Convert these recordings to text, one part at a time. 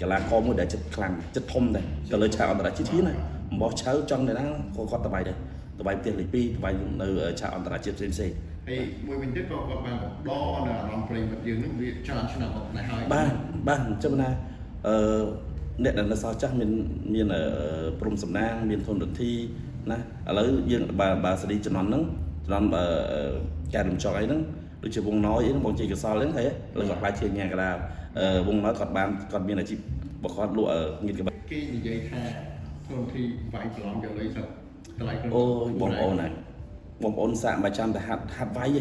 កីឡាករមួយដែលចិត្តខ្លាំងចិត្តធំដែរទៅលើឆាកអន្តរជាតិណាបោះឆៅចង់នៅណាគាត់តបៃដែរតបៃផ្ទះលេខ2តបៃនៅឆាកអន្តរជាតិផ្សេងហើយមួយវិញទៀតក៏គាត់បានដកនៅអារម្មណ៍ប្រិយមិត្តយើងនឹងវាច្រើនឆ្នាំមកដែរហើយបាទអញ្ចឹងណាអ្នកដែលនៅសល់ចាស់មានព្រំសំណាងមានធនរដ្ឋីណាឥឡូវយើងបើសេរីជំនាន់ហ្នឹងជំនាន់ការរំចោកអីហ្នឹងដូចជាវងណយអីហ្នឹងបងជ័យកសលហ្នឹងហ៎ឥឡូវគាត់ខ្លាចជាញ៉ាកដាលវងណយគាត់មានអាជីពបើគាត់លក់ងៀតក្បាច់គេនិយាយថាធនរដ្ឋីវាយប្រឡំយកលុយទៅតម្លៃអូយបងប្អូនហ្នឹងបងប្អូនសាកមកចាំតែហាត់វាយ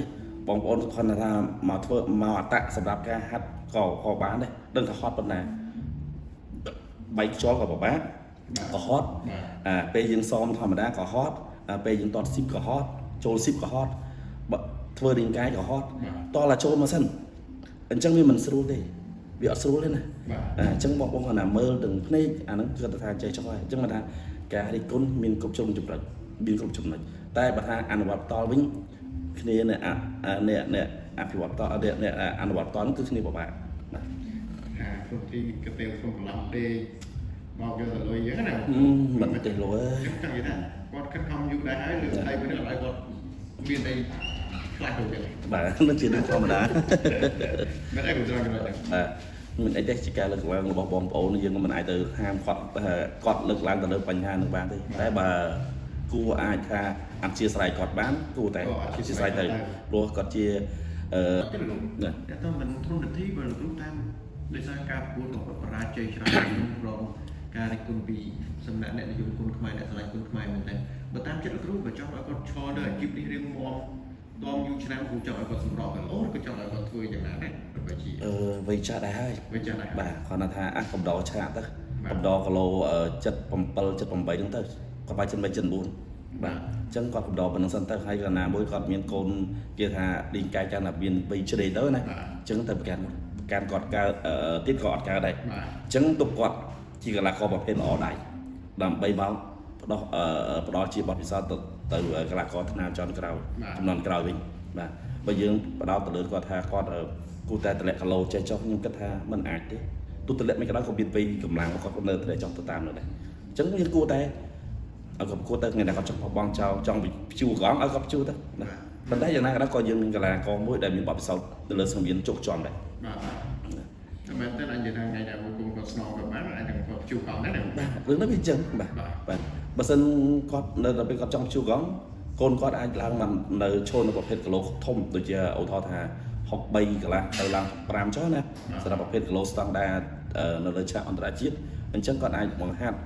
បងប្អូនគាត់ថាមកធ្វើមកអតៈសម្រាប់ការហាត់ក៏បានដែរដឹងថាហត់ប៉ុណ្ណាបែកខ្យល់ក៏ពិបាកក៏ហត់ពេលយើងសមធម្មតាក៏ហត់ពេលយើងតតស៊ីបក៏ហត់ចូលស៊ីបក៏ហត់ធ្វើរាងកាយក៏ហត់តឡាចូលមកសិនអញ្ចឹងវាមិនស្រួលទេវាអត់ស្រួលទេណាអញ្ចឹងបងគាត់ណាមើលទាំងភ្នែកអាហ្នឹងគឺថាចេះចុះហើយអញ្ចឹងមកថាការរិះគន់មានគ្រប់ជ្រុងចម្រិតមានគ្រប់ចំណុចតែបើថាអនុវត្តតវិញគ្នាអ្នកអភិវឌ្ឍតអ្នកអនុវត្តតគឺគ្នាពិបាកបាទថាព្រោះទីកពេលក្នុងកន្លងទេមកយកទៅលុយយើងណាមិនទេលុយចឹងនិយាយថាគាត់ខិតខំយូរដែរហើយលើស្អីវិញឥឡូវគាត់មានអីខ្លះទៅទៀតបាទនឹងជារឿងធម្មតាមិនអីក៏ច្រើនចំណុចដែរបាទមិនអីទេជាការលើកឡើងរបស់បងប្អូនយើងមិនអាចទៅហាមគាត់លើកឡើងទៅលើបញ្ហានឹងបានទេតែបើគួរអាចថាអធិស្ឋានគាត់បានគួរតែអធិស្ឋានទៅព្រោះគាត់ជាតែទៅមិនធនធានបើលោកតាមដោយសារការប្រកួតរបស់បរាជ័យច្រើនក្នុងរងការរិះគន់ពីសំណាក់អ្នកនិយមគុណខ្មែរអ្នកស្រឡាញ់គុណខ្មែរមែនតើបើតាមចិត្តលោកគ្រូបើចង់ឲ្យគាត់ឈរនៅអាជីពនេះរៀងមាំតមយូរឆ្នាំគ្រូចង់ឲ្យគាត់សម្របទៅអូក៏ចង់ឲ្យគាត់ធ្វើយ៉ាងណាដែរបើជាវ័យចាស់ដែរហើយវ័យចាស់ដែរបាទគាត់ថាកំដរឆាកទៅកំដរគីឡូ77 78ហ្នឹងទៅគាត់បាយចិត្ត9បាទអញ្ចឹងគាត់កំដរប៉ុណ្្នឹងសិនទៅហើយកណ្ណាមួយគាត់មានកូនគេថាឌីងកាយកាន់តែមានវ័យជ្រេទៅណាអញ្ចឹងទៅប្រកាន់គាត់កើតទៀតក៏អត់កើតដែរអញ្ចឹងទុកគាត់ជាកីឡាករប្រភេទល្អដែរដើម្បីមកផ្ដោតជាបទពិសោធន៍ទៅកីឡាករថ្នាក់ជាន់ក្រោយចំនួនក្រោយវិញបាទបើយើងផ្ដោតទៅលើគាត់ថាគាត់គូតែតម្លាក់គីឡូចេះចុះខ្ញុំគិតថាមិនអាចទេទោះតម្លាក់មិនក៏ដោយក៏មានពេលកម្លាំងគាត់នៅតែចង់ទៅតាមនោះដែរអញ្ចឹងយើងគួរតែឲ្យគាត់គួរតែថ្ងៃណាគាត់ចង់បង់ចោលចង់ព្យួរកង់ឲ្យគាត់ព្យួរទៅណាប៉ុន្តែយ៉ាងណាក៏ដោយក៏យើងមានកីឡាករមួយដែលមានបទពិសោធន៍ទៅលើសង្វៀនជោគជាំដែរតែមែនតើអញ្ចឹងថ្ងៃណាមួយគុំគាត់ស្នងក៏បានអាចនឹងគាត់ជួបកង់ដែរបាទរឿងនេះវាអញ្ចឹងបាទបើសិនគាត់នៅដល់ពេលគាត់ចង់ជួបកង់កូនគាត់អាចឡើងមកនៅឈរនៅប្រភេទគីឡូធំដូចជាឧទាហរណ៍ថា63កន្លះទៅឡើង5ចុះណាសម្រាប់ប្រភេទគីឡូស្តង់ដានៅលើឆាកអន្តរជាតិអញ្ចឹងគាត់អាចបង្ហាត់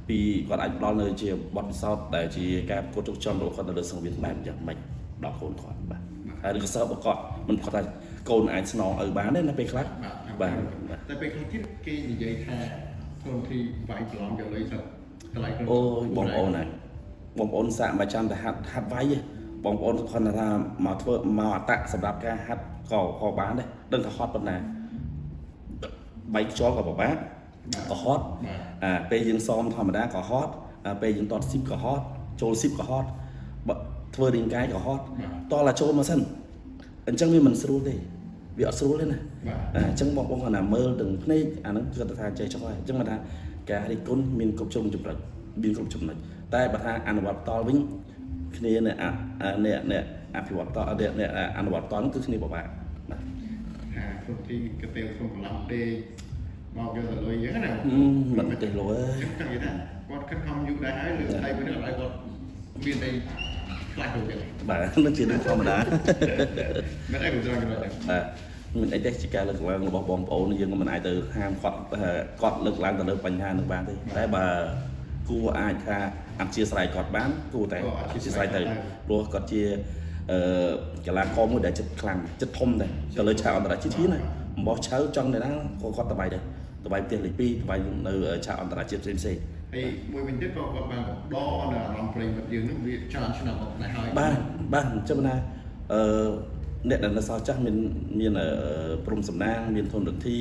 ពីគាត់អាចផ្ដល់នៅជាបទពិសោធន៍ដែលជាការប្រកួតជោគជ័យរបស់គាត់នៅលើសង្វៀនបែបយ៉ាងម៉េចដល់កូនគាត់បាទហើយឬក៏សិស្សរបស់គាត់មិនគាត់ថាកូនអាចស្នងឲ្យបានទេណាពេលខ្លះបាទតែពេលខ្លះទៀតគេនិយាយថាធនធានវាយប្រឡំយកលុយទៅតម្លៃអូយបងប្អូនហ្នឹងបងប្អូនសាកមកចាំតែហាត់វាយបងប្អូនគាត់ថាមកធ្វើមកអតៈសម្រាប់ការហាត់ក៏បានដែរដឹងថាហត់ប៉ុណ្ណាបែកខ្យល់ក៏ពិបាកក៏ហត់ពេលយើងសមធម្មតាក៏ហត់ពេលយើងតតស៊ីបក៏ហត់ចូលស៊ីបក៏ហត់ធ្វើរាងកាយក៏ហត់តឡាចូលមកសិនអញ្ចឹងវាមិនស្រួលទេវាអត់ស្រួលទេណាអញ្ចឹងបងគាត់ណាមើលទាំងភ្នែកអាហ្នឹងគឺថាចេះចុះហើយអញ្ចឹងមកថាការរិះគន់មានគ្រប់ជ្រុងចម្រិតមានគ្រប់ចំណុចតែបើថាអនុវត្តតវិញគ្នាអ្នកអភិវឌ្ឍតអ្នកអនុវត្តតគឺគ្នាពិបាកបាទថាព្រោះទីកពេលក្នុងកន្លងទេមកយកទៅលុយយើងណាមិនទេលុយចឹងនិយាយថាគាត់ខិតខំយូរដែរហើយលើស្អីវិញឥឡូវគាត់មានអីខ្លះទៅទៀតបាទនឹងជារឿងធម្មតាមិនអីក៏ច្រើនចំណុចដែរបាទមិនអីទេជាការលើកឡើងរបស់បងប្អូនយើងមិនអាចទៅហាមគាត់លើកឡើងទៅលើបញ្ហានឹងបានទេតែបើគួរអាចថាអធិស្ឋានគាត់បានគួរតែអធិស្ឋានទៅព្រោះគាត់ជាកីឡាករមួយដែលចិត្តខ្លាំងចិត្តធំដែរទៅលើឆាកអន្តរជាតិណាបោះឆៅចង់នៅណាគាត់តបៃដែរតបៃផ្ទះលេខ2តបៃនៅឆាកអន្តរជាតិផ្សេងហើយមួយវិញទៀតក៏គាត់បានដកនៅអារម្មណ៍ប្រិយមិត្តយើងនឹងវាច្រើនឆ្នាំមកដែរហើយបាទអញ្ចឹងណាអ្នកដែលនៅសល់ចាស់មានព្រំសំណាងមានធនរដ្ឋី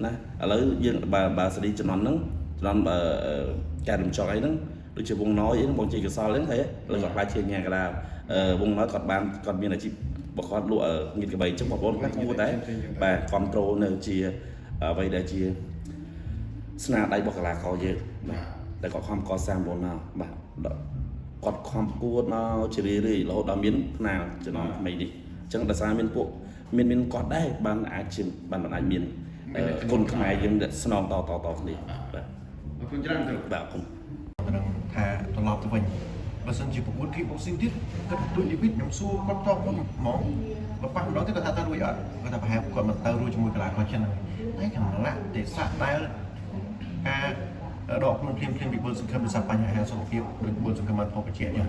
ណាឥឡូវយើងបើសេរីជំនាន់ហ្នឹងជំនាន់ការរំចោកអីហ្នឹងដូចជាវងណយអីហ្នឹងបងជ័យកសលហ្នឹងហ៎ឥឡូវគាត់ខ្លាចជាញ៉ាកដាលវងណយគាត់មានអាជីពបើគាត់លក់ងៀតក្បីអញ្ចឹងបងប្អូនខ្លះគួរតែបាទគ្រប់ត្រូលនៅជាអ្វីដែលជា ស្នាដៃរបស់កីឡាករយើងបាទតែគាត់ខំកសាងមុនមកបាទគាត់ខំប្រកួតមកជារឿយៗរហូតដល់មានផ្នែកចំណងថ្មីនេះអញ្ចឹងដោយសារមានពួកមានគាត់ដែរបានអាចមានគុណខ្មែរយើងស្នងតគ្នាបាទអរគុណច្រើនទៅបាទអរគុណថាត្រឡប់ទៅវិញបើសិនជាប្រកួត kickboxing ទៀតគាត់ទូជីវិតខ្ញុំសួរគាត់តបខ្ញុំហ្មងបើប៉ះម្ដងទៀតគាត់ថាទៅរួចអត់គាត់ថាប្រហែលគាត់មិនទៅរួចជាមួយកីឡាករចិនហើយតែកម្លាំងទេសៈដែលការដកខ្លួនភ្លាមពីបុលសង្ឃឹមដោយសារបញ្ហាសុខភាពដោយបុលសង្ឃឹមបានផងបញ្ជាក់យ៉ាង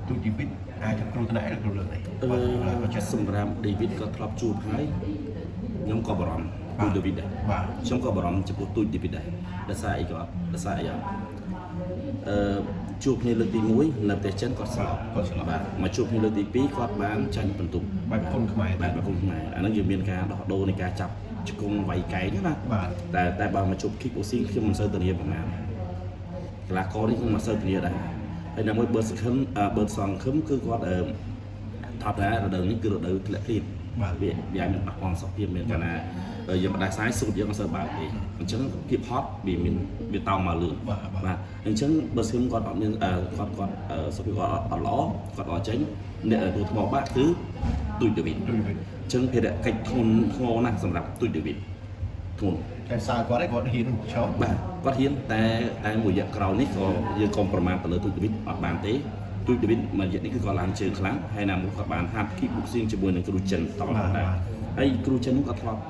ទូជីវិតអាចจะគ្រោះថ្នាក់ឬគ្រោះលើកនេះសម្រាប់ David ក៏ធ្លាប់ជួបហើយខ្ញុំក៏បារម្ភទូ David ដែរបាទខ្ញុំក៏បារម្ភចំពោះទូ David ដែរដោយសារអីក៏ដោយសារអីជួបគ្នាលើកទី1នៅប្រទេសចិនគាត់ស្លាប់បាទមកជួបគ្នាលើកទី2គាត់បានចាញ់បន្ទុកបែបគុណខ្មែរបែបគុណខ្មែរអាហ្នឹងយើងមានការដោះដូរនៃការចាប់ជង្គង់វាយកែងណាបាទតែបើមកជួប kickboxing ខ្ញុំមិនសូវធានាប៉ុន្មានកីឡាករនេះខ្ញុំមិនសូវធានាដែរហើយណាមួយបើសង្ឃឹមគឺគាត់ថារដូវនេះគឺរដូវធ្លាក់ភ្លៀងបាទវាមានប៉ះពាល់សុខភាពមានកាលណាយើងបដាសាយស៊ូតយើងអត់សូវបើកទេអញ្ចឹងភាពហត់វាតោងមកលឿនបាទអញ្ចឹងបើស្គឹមគាត់អត់មានគាត់សុខភាពគាត់អត់ល្អគាត់អត់ចេញអ្នកទូថ្មបាក់គឺទូច David អញ្ចឹងភារកិច្ចធ្ងន់ធ្ងរណាស់សម្រាប់ទូច David ធ្ងន់តែសារគាត់ឯងគាត់ហ៊ានឈប់បាទគាត់ហ៊ានតែមួយរយៈក្រោយនេះក៏យើងកុំប្រមាថទៅលើទូច David អត់បានទេទូច David មួយរយៈនេះគឺគាត់ឡើងជើងខ្លាំងហើយណាមួយគាត់បានហាត់ kickboxing ជាមួយនឹងគ្រូចិនតដែរហើយគ្រូចិនគាត់ធ្លាប់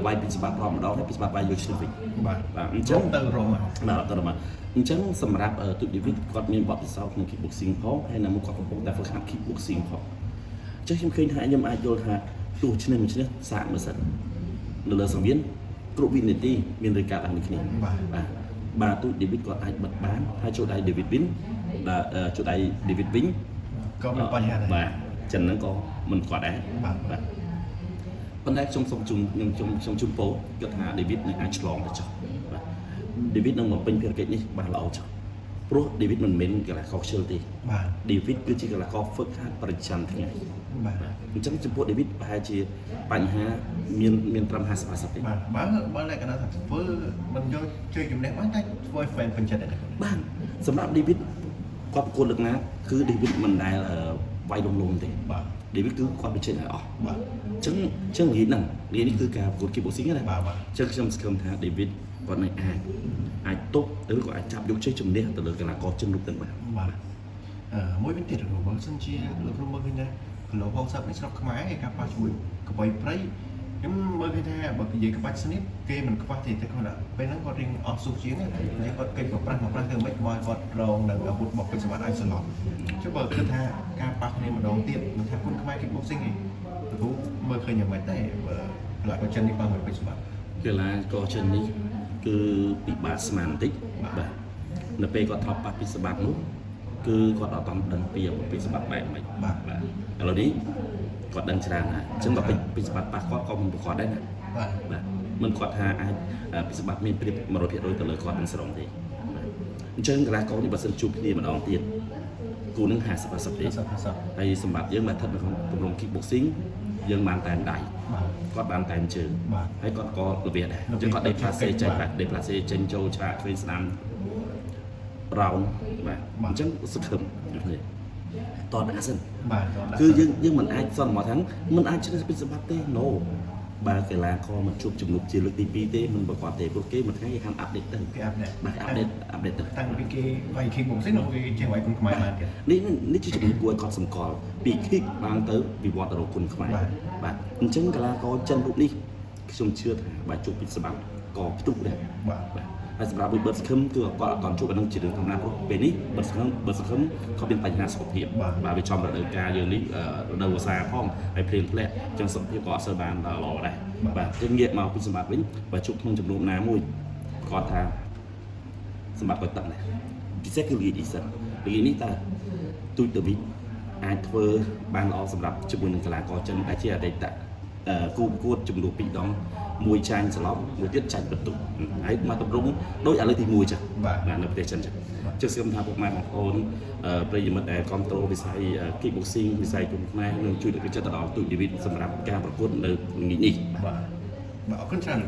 វាយពីស្បាត់រំម្ដងហើយពីស្បាត់វាយយកឈ្នះវិញបាទអញ្ចឹងទៅរមបាទទៅរមអញ្ចឹងសម្រាប់ទូច David គាត់មានបទពិសោធន៍ក្នុង kickboxing ផងហើយណាមួយគាត់កំពុងតែហ្វឹកហាត់ kickboxing ផងអញ្ចឹងខ្ញុំឃើញថាខ្ញុំអាចយល់ថាទោះឈ្នះមិនឈ្នះសាកមើលសិននៅលើសង្វៀនគ្រប់វិនាទីមានរយការដល់គ្នាបាទទូច David គាត់អាចបិទបានហើយចូលដៃ David វិញចូលដៃ David វិញក៏មានបញ្ហាដែរបាទចិនហ្នឹងក៏មិនគាត់ដែរបាទប៉ុន្តែខ្ញុំសូមជូនពោគាត់ថា David នឹងអាចឆ្លងទៅចុះបាទ David នឹងបំពេញភារកិច្ចនេះបានល្អចុះព្រោះ David មិនមែនកីឡាករខ្ជិលទេបាទ David គឺជាកីឡាករហ្វឹកហាត់ប្រចាំថ្ងៃបាទអញ្ចឹងចំពោះ David ប្រហែលជាបញ្ហាមានត្រឹម50%ទេបាទបើលក្ខណៈថាធ្វើមិនយកជួយជំនះបានតែធ្វើឲ្យ fan ពេញចិត្តដែរបាទសម្រាប់ David គាត់ប្រកួតលើកណាគឺ David មិនដែលវាយលំទេបាទ David គឺគាត់បញ្ចេញឲ្យអស់បាទអញ្ចឹងនេះគឺការប្រកួត kickboxing ណាបាទអញ្ចឹងខ្ញុំសង្ឃឹមថា David គាត់នឹងអាចទប់ឬក៏អាចចាប់យកជ័យជំនះទៅលើកីឡាករចិនរូបទាំងបាទមួយវិញទៀតរបស់បើសិនជាលោកគ្រូមើលឃើញថាគីឡូ60នេះស្រុកខ្មែរឯការប៉ះជួយកបៃព្រៃខ្ញុំមើលឃើញថាបើនិយាយក្បាច់ស្និតគេមិនខ្វះទេតែគាត់ពេលហ្នឹងគាត់រៀងអស់សុខជាងគាត់កិច្ចប្រប្រាស់ទៅមិនខ្វល់គាត់រងនៅអាវុធរបស់ពេជ្រសម្បត្តិអាចសន្លប់ចុះបើគិតថាការប៉ះគ្នាម្ដងទៀតមិនថាគុណខ្មែរ kickboxing ទេគ្រូមើលឃើញយ៉ាងម៉េចដែរបើកីឡាករចិននេះប៉ះមួយពេជ្រសម្បត្តិកីឡាករចិននេះគឺពិបាកស្មានបន្តិចបាទនៅពេលគាត់ធ្លាប់ប៉ះពីសម្បត្តិនោះគឺគាត់អត់តាមដឹងពីសម្បត្តិបែបម៉េចបាទឥឡូវនេះគាត់ដឹងច្រើនហើយអញ្ចឹងដល់ពីសម្បត្តិប៉ះគាត់ក៏មិនប្រកបដែរណាបាទមិនគាត់ថាអាចពីសម្បត្តិមានព្រៀប 100% ទៅលើគាត់នឹងស្រងទេអញ្ចឹងកីឡាករនេះបើសិនជួបគ្នាម្ដងទៀតគូនឹង50%ទេហើយសម្បត្តិយើងមកស្ថិតនៅក្នុងទម្រង់ kickboxing យើងបានតែដៃគាត់បានតែជើងហើយគាត់ក៏របៀបដែរអញ្ចឹងគាត់ដេផ្លាសេចេញបាទដេផ្លាសេចេញចូលឆាកធ្វើស្ដាំរោនបាទអញ្ចឹងសង្ឃឹមនេះតតអាសិនបាទគឺយើងមិនអាចសន្មតថាមិនអាចឈ្នះពីសម្បត្តិទេ no បើកីឡាករមិនជួបជំនួបជាលើកទី2ទេមិនប្រកបទេព្រោះគេមួយថ្ងៃគេហាន់អាប់ដេតទៅគេអាប់ដេតបាទអាប់ដេតទៅតាំងពីគេវាយ kickboxing ដល់គេចេះវាយគុណខ្មែរបានទៀតនេះជាជំនួយគួរឲ្យគាត់សម្គាល់ពី kick បានទៅវិវត្តទៅរកគុណខ្មែរបាទអញ្ចឹងកីឡាករចិនរូបនេះខ្ញុំជឿថាបើជួបពីសម្បត្តិក៏ផ្ទុះដែរបាទហើយសម្រាប់វិបត្តិសង្ឃឹមគឺគាត់អត់តជួបអានឹងជារឿងធម្មតាព្រោះពេលនេះបើសង្ឃឹមគាត់មានបញ្ហាសុខភាពបាទវាចំរដូវកាលយើងនេះរដូវវស្សាផងហើយភ្លៀងធ្លាក់អញ្ចឹងសុខភាពក៏អត់សូវបានល្អដែរបាទចឹងងាកមកពីសម្បត្តិវិញបើជួបក្នុងចំនួនណាមួយគាត់ថាសម្បត្តិគាត់តឹងដែរពិសេសគឺលីឌីសិនលីនេះតើទូច David អាចធ្វើបានល្អសម្រាប់ជាមួយនឹងកីឡាករចិនដែលជាអតីតគូប្រកួតចំនួន2ដងមួយចាញ់សន្លប់មួយទៀតចាញ់បន្ទុកហើយមកតម្រង់ដូចឥឡូវទី1ចឹងបាទនៅប្រទេសចិនចឹងជឿស្គមថាពុកម៉ែបងប្អូនប្រិយមិត្តដែលគ្រប់គ្រងវិស័យ kickboxing វិស័យគុណខ្មែរនឹងជួយលើកទឹកចិត្តដល់ទូច David សម្រាប់ការប្រកួតនៅល្ងាចនេះបាទអរគុណច្រើន